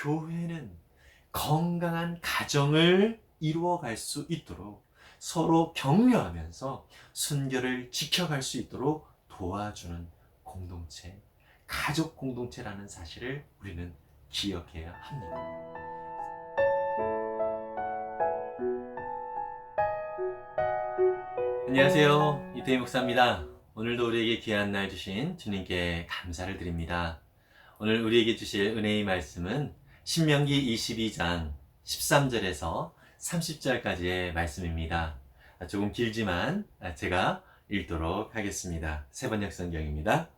교회는 건강한 가정을 이루어갈 수 있도록 서로 격려하면서 순결을 지켜갈 수 있도록 도와주는 공동체, 가족 공동체라는 사실을 우리는 기억해야 합니다. 안녕하세요. 이태희 목사입니다. 오늘도 우리에게 귀한 날 주신 주님께 감사를 드립니다. 오늘 우리에게 주실 은혜의 말씀은 신명기 22장 13절에서 30절까지의 말씀입니다. 조금 길지만 제가 읽도록 하겠습니다. 세번역 성경입니다.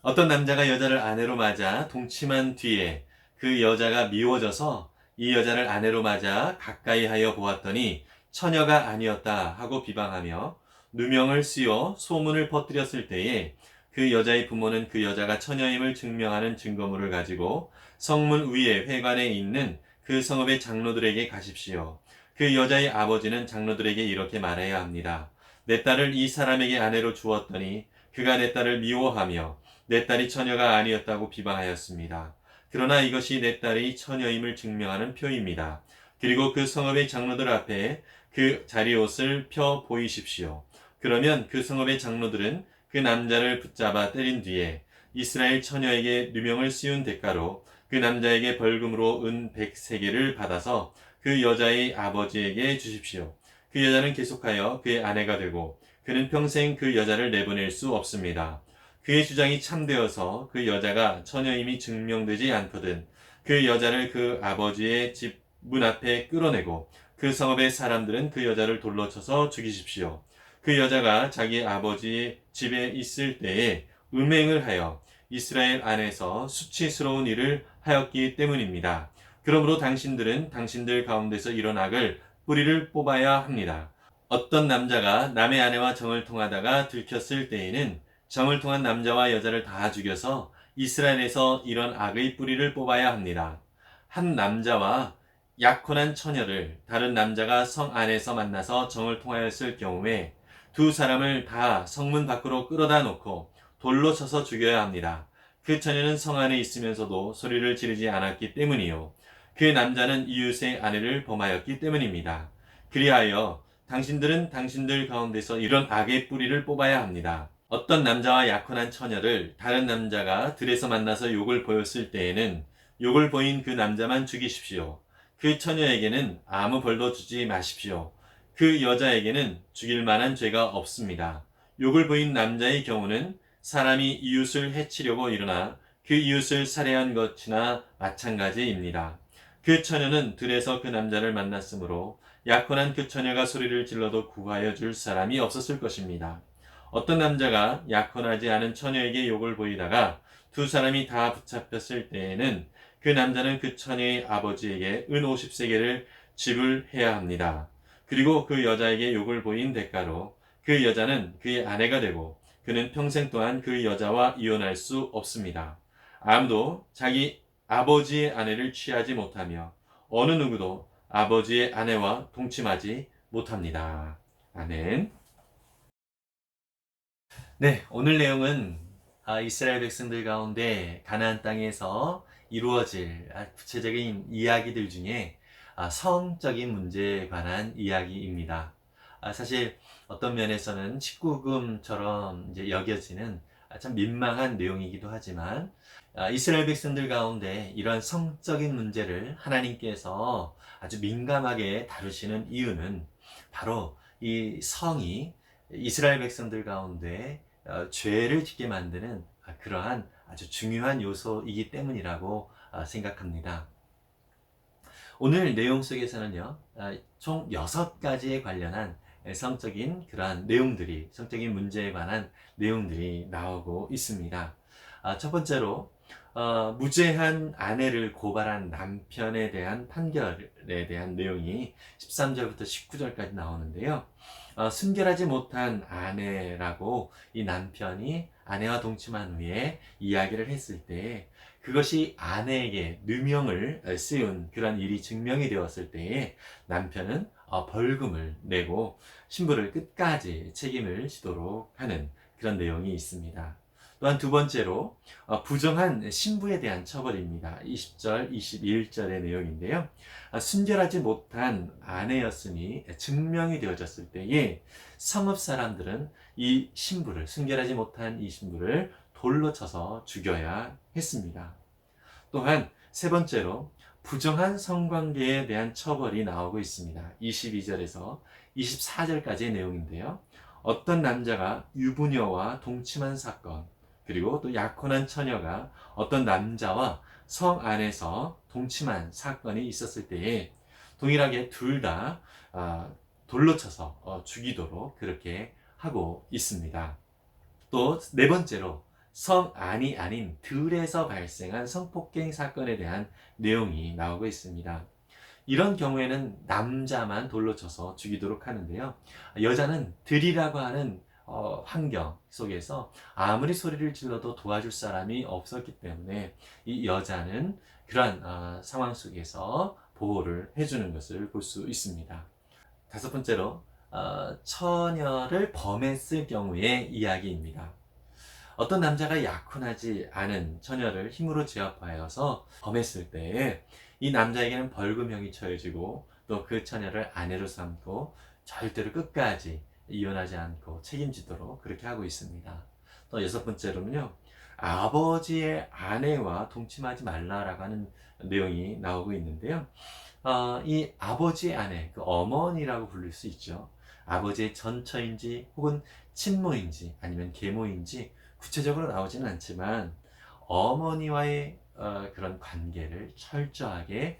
어떤 남자가 여자를 아내로 맞아 동침한 뒤에 그 여자가 미워져서 이 여자를 아내로 맞아 가까이 하여 보았더니 처녀가 아니었다 하고 비방하며 누명을 씌워 소문을 퍼뜨렸을 때에 그 여자의 부모는 그 여자가 처녀임을 증명하는 증거물을 가지고 성문 위에 회관에 있는 그 성읍의 장로들에게 가십시오. 그 여자의 아버지는 장로들에게 이렇게 말해야 합니다. 내 딸을 이 사람에게 아내로 주었더니 그가 내 딸을 미워하며 내 딸이 처녀가 아니었다고 비방하였습니다. 그러나 이것이 내 딸이 처녀임을 증명하는 표입니다. 그리고 그 성읍의 장로들 앞에 그 자리옷을 펴 보이십시오. 그러면 그 성읍의 장로들은 그 남자를 붙잡아 때린 뒤에 이스라엘 처녀에게 누명을 씌운 대가로 그 남자에게 벌금으로 은 100세겔을 받아서 그 여자의 아버지에게 주십시오. 그 여자는 계속하여 그의 아내가 되고 그는 평생 그 여자를 내보낼 수 없습니다. 그의 주장이 참되어서 그 여자가 처녀임이 증명되지 않거든 그 여자를 그 아버지의 집 문 앞에 끌어내고 그 성읍의 사람들은 그 여자를 돌로 쳐서 죽이십시오. 그 여자가 자기 아버지 집에 있을 때에 음행을 하여 이스라엘 안에서 수치스러운 일을 하였기 때문입니다. 그러므로 당신들은 당신들 가운데서 이런 악을 뿌리를 뽑아야 합니다. 어떤 남자가 남의 아내와 정을 통하다가 들켰을 때에는 정을 통한 남자와 여자를 다 죽여서 이스라엘에서 이런 악의 뿌리를 뽑아야 합니다. 한 남자와 약혼한 처녀를 다른 남자가 성 안에서 만나서 정을 통하였을 경우에 두 사람을 다 성문 밖으로 끌어다 놓고 돌로 쳐서 죽여야 합니다. 그 처녀는 성 안에 있으면서도 소리를 지르지 않았기 때문이요. 그 남자는 이웃의 아내를 범하였기 때문입니다. 그리하여 당신들은 당신들 가운데서 이런 악의 뿌리를 뽑아야 합니다. 어떤 남자와 약혼한 처녀를 다른 남자가 들에서 만나서 욕을 보였을 때에는 욕을 보인 그 남자만 죽이십시오. 그 처녀에게는 아무 벌도 주지 마십시오. 그 여자에게는 죽일 만한 죄가 없습니다. 욕을 보인 남자의 경우는 사람이 이웃을 해치려고 일어나 그 이웃을 살해한 것이나 마찬가지입니다. 그 처녀는 들에서 그 남자를 만났으므로 약혼한 그 처녀가 소리를 질러도 구하여 줄 사람이 없었을 것입니다. 어떤 남자가 약혼하지 않은 처녀에게 욕을 보이다가 두 사람이 다 붙잡혔을 때에는 그 남자는 그 처녀의 아버지에게 은 50세겔을 지불해야 합니다. 그리고 그 여자에게 욕을 보인 대가로 그 여자는 그의 아내가 되고 그는 평생 동안 그 여자와 이혼할 수 없습니다. 아무도 자기 아버지의 아내를 취하지 못하며 어느 누구도 아버지의 아내와 동침하지 못합니다. 아멘. 네, 오늘 내용은 이스라엘 백성들 가운데 가나안 땅에서 이루어질 구체적인 이야기들 중에 성적인 문제에 관한 이야기입니다. 사실 어떤 면에서는 19금처럼 이제 여겨지는 참 민망한 내용이기도 하지만 이스라엘 백성들 가운데 이런 성적인 문제를 하나님께서 아주 민감하게 다루시는 이유는 바로 이 성이 이스라엘 백성들 가운데 죄를 짓게 만드는 그러한 아주 중요한 요소이기 때문이라고 생각합니다. 오늘 내용 속에서는요, 총 6가지에 관련한 성적인 그러한 내용들이, 성적인 문제에 관한 내용들이 나오고 있습니다. 첫 번째로, 무죄한 아내를 고발한 남편에 대한 판결에 대한 내용이 13절부터 19절까지 나오는데요. 순결하지 못한 아내라고 이 남편이 아내와 동침한 후에 이야기를 했을 때 그것이 아내에게 누명을 씌운 그런 일이 증명이 되었을 때에 남편은 벌금을 내고 신부를 끝까지 책임을 지도록 하는 그런 내용이 있습니다. 또한 두 번째로 부정한 신부에 대한 처벌입니다. 20절, 21절의 내용인데요. 순결하지 못한 아내였으니 증명이 되어졌을 때에 성읍 사람들은 이 신부를, 순결하지 못한 이 신부를 돌로 쳐서 죽여야 했습니다. 또한 세 번째로 부정한 성관계에 대한 처벌이 나오고 있습니다. 22절에서 24절까지의 내용인데요. 어떤 남자가 유부녀와 동침한 사건, 그리고 또 약혼한 처녀가 어떤 남자와 성 안에서 동침한 사건이 있었을 때에 동일하게 둘 다 돌로 쳐서 죽이도록 그렇게 하고 있습니다. 또 네 번째로 성 안이 아닌 들에서 발생한 성폭행 사건에 대한 내용이 나오고 있습니다. 이런 경우에는 남자만 돌로 쳐서 죽이도록 하는데요. 여자는 들이라고 하는 환경 속에서 아무리 소리를 질러도 도와줄 사람이 없었기 때문에 이 여자는 그러한 상황 속에서 보호를 해주는 것을 볼 수 있습니다. 다섯 번째로 처녀를 범했을 경우의 이야기입니다. 어떤 남자가 약혼하지 않은 처녀를 힘으로 제압하여서 범했을 때에 이 남자에게는 벌금형이 처해지고 또 그 처녀를 아내로 삼고 절대로 끝까지 이혼하지 않고 책임지도록 그렇게 하고 있습니다. 또 여섯 번째로는요, 아버지의 아내와 동침하지 말라라고 하는 내용이 나오고 있는데요. 이 아버지의 아내, 그 어머니라고 부를 수 있죠. 아버지의 전처인지 혹은 친모인지 아니면 계모인지 구체적으로 나오지는 않지만 어머니와의 그런 관계를 철저하게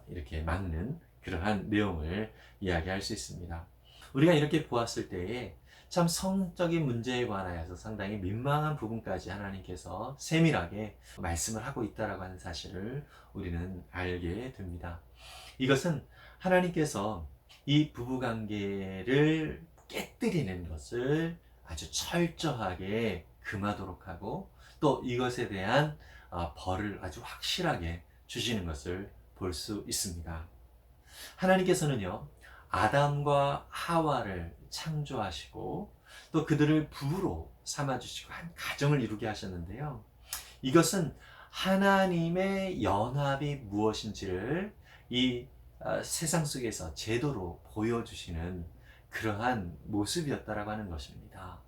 이렇게 막는 그러한 내용을 이야기할 수 있습니다. 우리가 이렇게 보았을 때에 참 성적인 문제에 관하여서 상당히 민망한 부분까지 하나님께서 세밀하게 말씀을 하고 있다라고 하는 사실을 우리는 알게 됩니다. 이것은 하나님께서 이 부부관계를 깨뜨리는 것을 아주 철저하게 금하도록 하고 또 이것에 대한 벌을 아주 확실하게 주시는 것을 볼 수 있습니다. 하나님께서는요, 아담과 하와를 창조하시고 또 그들을 부부로 삼아주시고 한 가정을 이루게 하셨는데요. 이것은 하나님의 연합이 무엇인지를 이 세상 속에서 제도로 보여주시는 그러한 모습이었다라고 하는 것입니다.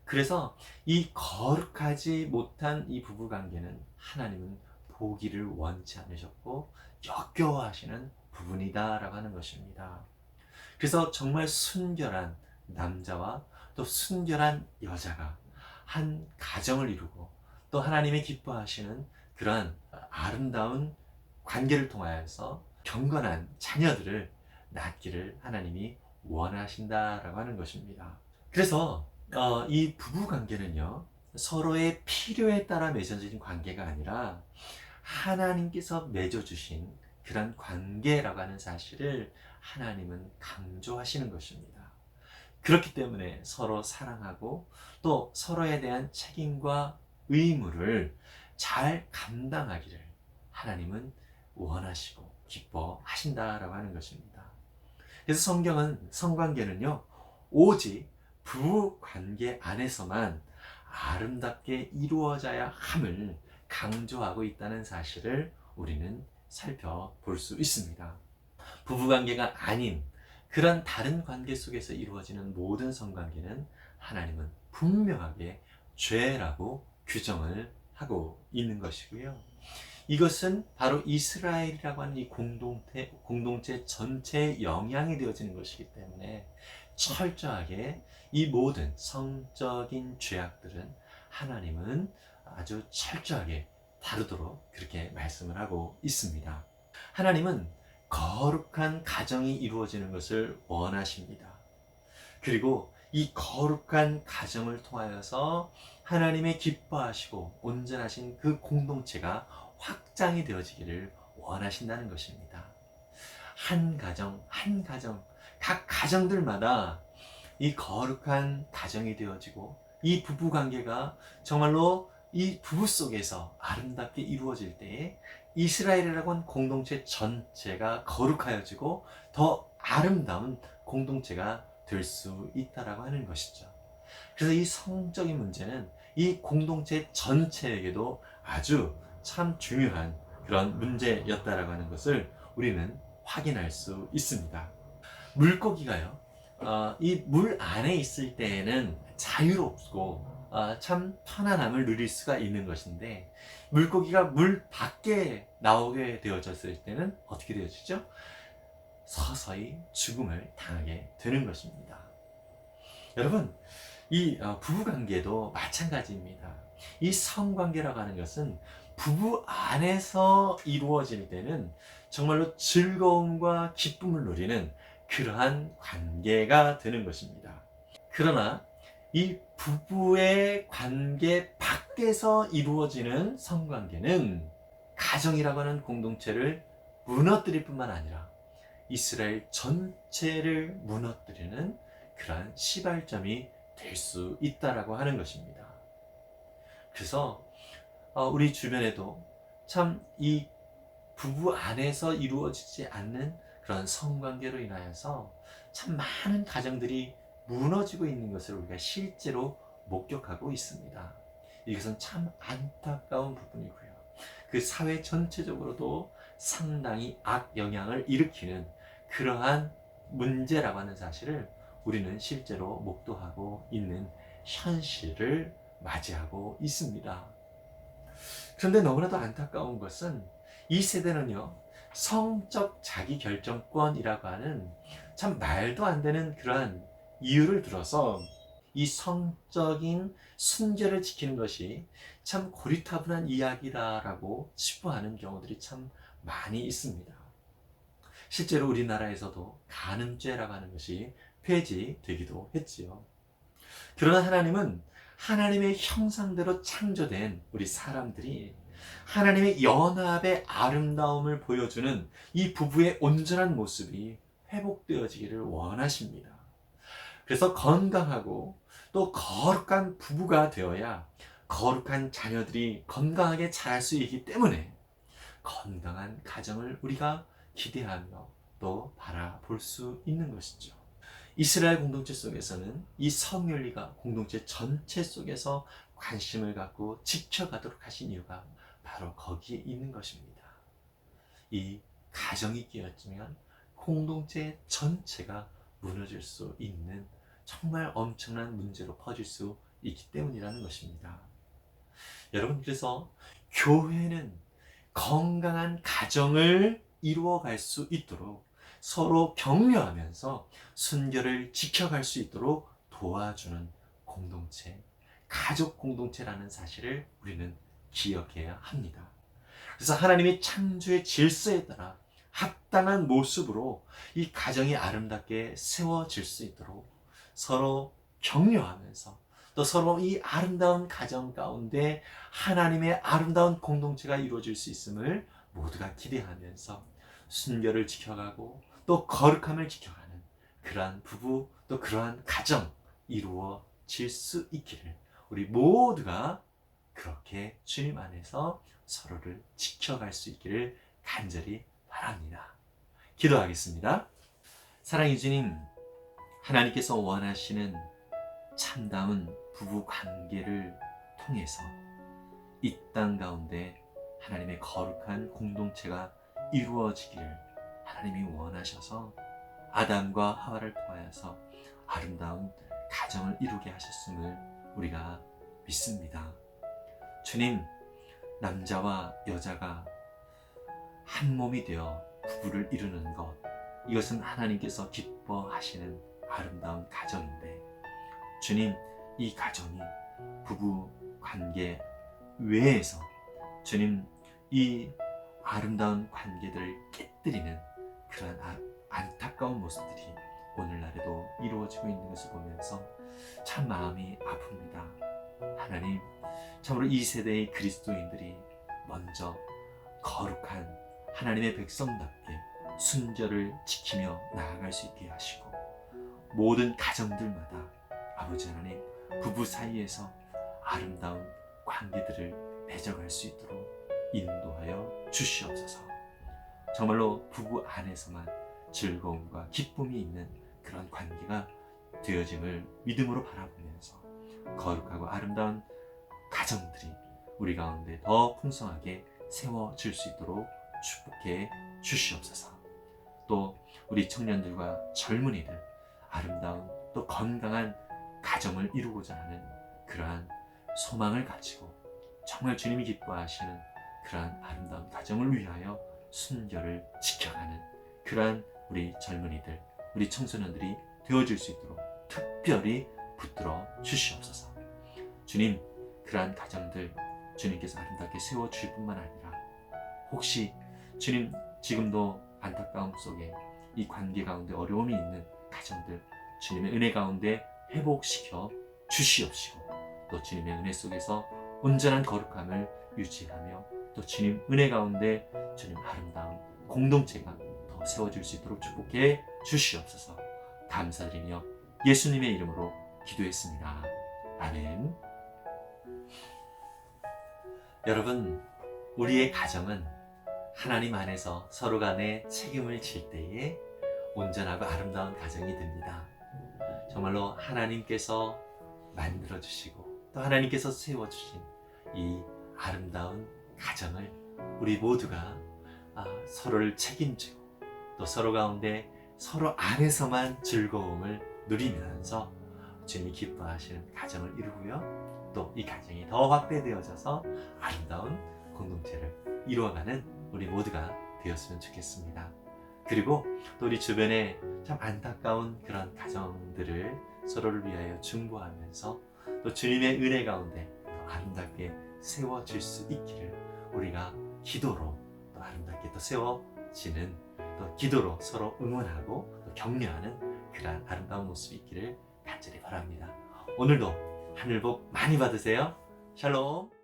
그래서 이 거룩하지 못한 이 부부관계는 하나님은 보기를 원치 않으셨고 역겨워하시는 부분이다라고 하는 것입니다. 그래서 정말 순결한 남자와 또 순결한 여자가 한 가정을 이루고 또 하나님이 기뻐하시는 그러한 아름다운 관계를 통하여서 경건한 자녀들을 낳기를 하나님이 원하신다라고 하는 것입니다. 그래서 이 부부 관계는요, 서로의 필요에 따라 맺어진 관계가 아니라 하나님께서 맺어주신 그런 관계라고 하는 사실을 하나님은 강조하시는 것입니다. 그렇기 때문에 서로 사랑하고 또 서로에 대한 책임과 의무를 잘 감당하기를 하나님은 원하시고 기뻐하신다라고 하는 것입니다. 그래서 성경은 성관계는요, 오직 부부 관계 안에서만 아름답게 이루어져야 함을 강조하고 있다는 사실을 우리는 살펴볼 수 있습니다. 부부 관계가 아닌 그런 다른 관계 속에서 이루어지는 모든 성관계는 하나님은 분명하게 죄라고 규정을 하고 있는 것이고요. 이것은 바로 이스라엘이라고 하는 이 공동체 전체에 영향이 되어지는 것이기 때문에 철저하게 이 모든 성적인 죄악들은 하나님은 아주 철저하게 다루도록 그렇게 말씀을 하고 있습니다. 하나님은 거룩한 가정이 이루어지는 것을 원하십니다. 그리고 이 거룩한 가정을 통하여서 하나님의 기뻐하시고 온전하신 그 공동체가 확장이 되어지기를 원하신다는 것입니다. 한 가정, 한 가정, 각 가정들마다 이 거룩한 가정이 되어지고 이 부부 관계가 정말로 이 부부 속에서 아름답게 이루어질 때에 이스라엘이라고 하는 공동체 전체가 거룩하여지고 더 아름다운 공동체가 될 수 있다라고 하는 것이죠. 그래서 이 성적인 문제는 이 공동체 전체에게도 아주 참 중요한 그런 문제였다라고 하는 것을 우리는 확인할 수 있습니다. 물고기가요, 이 물 안에 있을 때에는 자유롭고 참 편안함을 누릴 수가 있는 것인데, 물고기가 물 밖에 나오게 되어졌을 때는 어떻게 되어지죠? 서서히 죽음을 당하게 되는 것입니다. 여러분, 이 부부관계도 마찬가지입니다. 이 성관계라고 하는 것은 부부 안에서 이루어질 때는 정말로 즐거움과 기쁨을 누리는 그러한 관계가 되는 것입니다. 그러나 이 부부의 관계 밖에서 이루어지는 성관계는 가정이라고 하는 공동체를 무너뜨릴 뿐만 아니라 이스라엘 전체를 무너뜨리는 그러한 시발점이 될 수 있다라고 하는 것입니다. 그래서 우리 주변에도 참 이 부부 안에서 이루어지지 않는 그런 성관계로 인하여서 참 많은 가정들이 무너지고 있는 것을 우리가 실제로 목격하고 있습니다. 이것은 참 안타까운 부분이고요. 그 사회 전체적으로도 상당히 악영향을 일으키는 그러한 문제라고 하는 사실을 우리는 실제로 목도하고 있는 현실을 맞이하고 있습니다. 그런데 너무나도 안타까운 것은 이 세대는요, 성적 자기결정권이라고 하는 참 말도 안 되는 그러한 이유를 들어서 이 성적인 순결을 지키는 것이 참 고리타분한 이야기다라고 치부하는 경우들이 참 많이 있습니다. 실제로 우리나라에서도 간음죄라고 하는 것이 폐지되기도 했지요. 그러나 하나님은 하나님의 형상대로 창조된 우리 사람들이 하나님의 연합의 아름다움을 보여주는 이 부부의 온전한 모습이 회복되어지기를 원하십니다. 그래서 건강하고 또 거룩한 부부가 되어야 거룩한 자녀들이 건강하게 자랄 수 있기 때문에 건강한 가정을 우리가 기대하며 또 바라볼 수 있는 것이죠. 이스라엘 공동체 속에서는 이 성윤리가 공동체 전체 속에서 관심을 갖고 지켜가도록 하신 이유가 바로 거기에 있는 것입니다. 이 가정이 깨어지면 공동체 전체가 무너질 수 있는 정말 엄청난 문제로 퍼질 수 있기 때문이라는 것입니다. 여러분, 그래서 교회는 건강한 가정을 이루어갈 수 있도록 서로 격려하면서 순결을 지켜갈 수 있도록 도와주는 공동체, 가족 공동체라는 사실을 우리는 기억해야 합니다. 그래서 하나님이 창조의 질서에 따라 합당한 모습으로 이 가정이 아름답게 세워질 수 있도록 서로 격려하면서 또 서로 이 아름다운 가정 가운데 하나님의 아름다운 공동체가 이루어질 수 있음을 모두가 기대하면서 순결을 지켜가고 또 거룩함을 지켜가는 그러한 부부 또 그러한 가정 이루어질 수 있기를 우리 모두가 그렇게 주님 안에서 서로를 지켜갈 수 있기를 간절히 바랍니다. 기도하겠습니다. 사랑의 주님, 하나님께서 원하시는 참다운 부부 관계를 통해서 이 땅 가운데 하나님의 거룩한 공동체가 이루어지기를 하나님이 원하셔서 아담과 하와를 통하여서 아름다운 가정을 이루게 하셨음을 우리가 믿습니다. 주님, 남자와 여자가 한 몸이 되어 부부를 이루는 것, 이것은 하나님께서 기뻐하시는 아름다운 가정인데, 주님, 이 가정이 부부 관계 외에서 주님, 이 아름다운 관계들을 깨뜨리는 그러한 안타까운 모습들이 오늘날에도 이루어지고 있는 것을 보면서 참 마음이 아픕니다. 하나님, 참으로 이 세대의 그리스도인들이 먼저 거룩한 하나님의 백성답게 순결을 지키며 나아갈 수 있게 하시고, 모든 가정들마다 아버지 하나님, 부부 사이에서 아름다운 관계들을 맺어갈 수 있도록 인도하여 주시옵소서. 정말로 부부 안에서만 즐거움과 기쁨이 있는 그런 관계가 되어짐을 믿음으로 바라보면서 거룩하고 아름다운 가정들이 우리 가운데 더 풍성하게 세워질 수 있도록 축복해 주시옵소서. 또 우리 청년들과 젊은이들 아름다운 또 건강한 가정을 이루고자 하는 그러한 소망을 가지고 정말 주님이 기뻐하시는 그러한 아름다운 가정을 위하여 순결을 지켜가는 그러한 우리 젊은이들, 우리 청소년들이 되어줄 수 있도록 특별히 붙들어 주시옵소서. 주님, 그러한 가정들 주님께서 아름답게 세워주실 뿐만 아니라 혹시 주님 지금도 안타까움 속에 이 관계 가운데 어려움이 있는 가정들 주님의 은혜 가운데 회복시켜 주시옵시고 또 주님의 은혜 속에서 온전한 거룩함을 유지하며 또 주님 은혜 가운데 주님 아름다운 공동체가 더 세워질 수 있도록 축복해 주시옵소서. 감사드리며 예수님의 이름으로 기도했습니다. 아멘. 여러분, 우리의 가정은 하나님 안에서 서로 간에 책임을 질 때에 온전하고 아름다운 가정이 됩니다. 정말로 하나님께서 만들어주시고 또 하나님께서 세워주신 이 아름다운 가정을 우리 모두가 서로를 책임지고 또 서로 가운데 서로 안에서만 즐거움을 누리면서 주님이 기뻐하시는 가정을 이루고요. 또 이 가정이 더 확대되어져서 아름다운 공동체를 이루어가는 우리 모두가 되었으면 좋겠습니다. 그리고 또 우리 주변에 참 안타까운 그런 가정들을 서로를 위하여 중보하면서 또 주님의 은혜 가운데 더 아름답게 세워질 수 있기를 우리가 기도로 또 아름답게 또 세워지는 또 기도로 서로 응원하고 또 격려하는 그러한 아름다운 모습이 있기를 간절히 바랍니다. 오늘도 하늘 복 많이 받으세요. 샬롬.